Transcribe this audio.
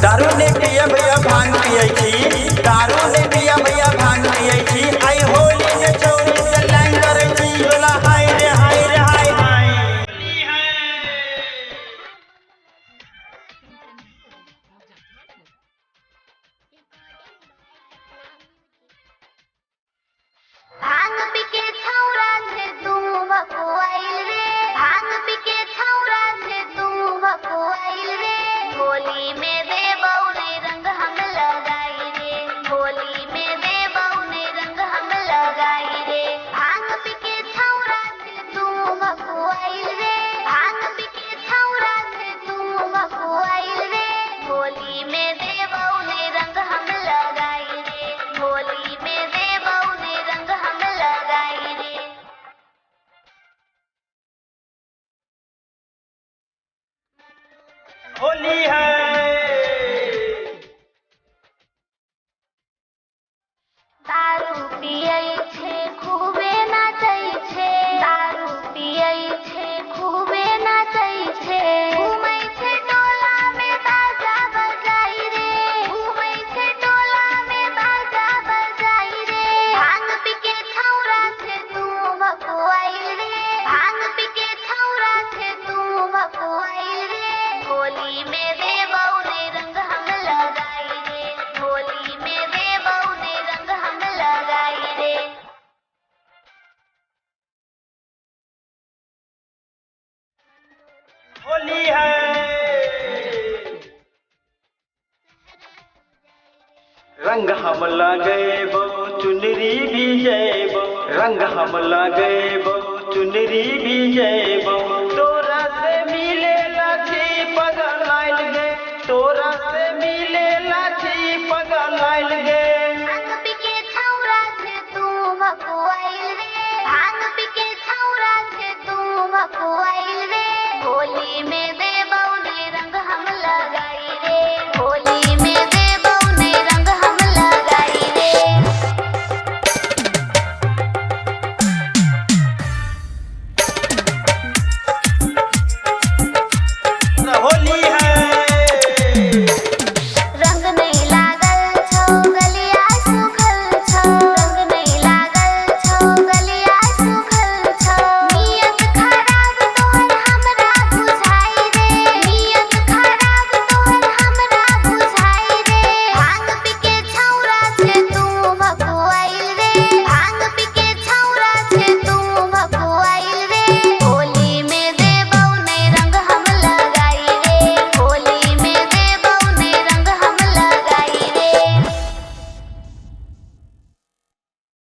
दारू ने पिया भैया भांग पियै छी, दारू ने पिया भैया भांग पियै छी। आई होली के चोरी से लाइन करे छी, बोला हाय रे हाय रे हाय हाय। भांग पी के छौरा से तू भकुआइल रे, भांग पी के छौरा से तू भकुआइल रे। होली में देबौ ने रंग हम लगाई रे, होली में देबौ ने रंग हम लगाई रे। भांग पी के छौरा से तू भकुआइल रे, भांग पी के छौरा से तू भकुआइल रे। होली में देबौ ने रंग हम लगाई रे, होली में देबौ ने रंग हम लगाई रे। होली है दारू पियै छै खूबे नाचै छै, दारू पियै छै खूबे नाचै छै। घूमै छै टोला में बाजा बजाई रे, घूमै छै टोला में बाजा बजाई रे। भांग पी के छौरा से तू भकुआइल रे, भांग पी के छौरा से तू भकुआइल रे। होली में देबौ ने रंग हम लगाई रे, होली में देबौ ने रंग हम लगाई रे। होली है रंग हम लगेबो चुनरी भी जैबो, रंग हम लगेबो चुनरी भी जैबो। तोरा से मिले लाठी पगलाइल गे, तोरा से मिले लाठी पगलाइल गे। भांग पी के छौरा से तू भकुआइल रे, भांग पी के छौरा से तू भकुआइल रे। होली में दे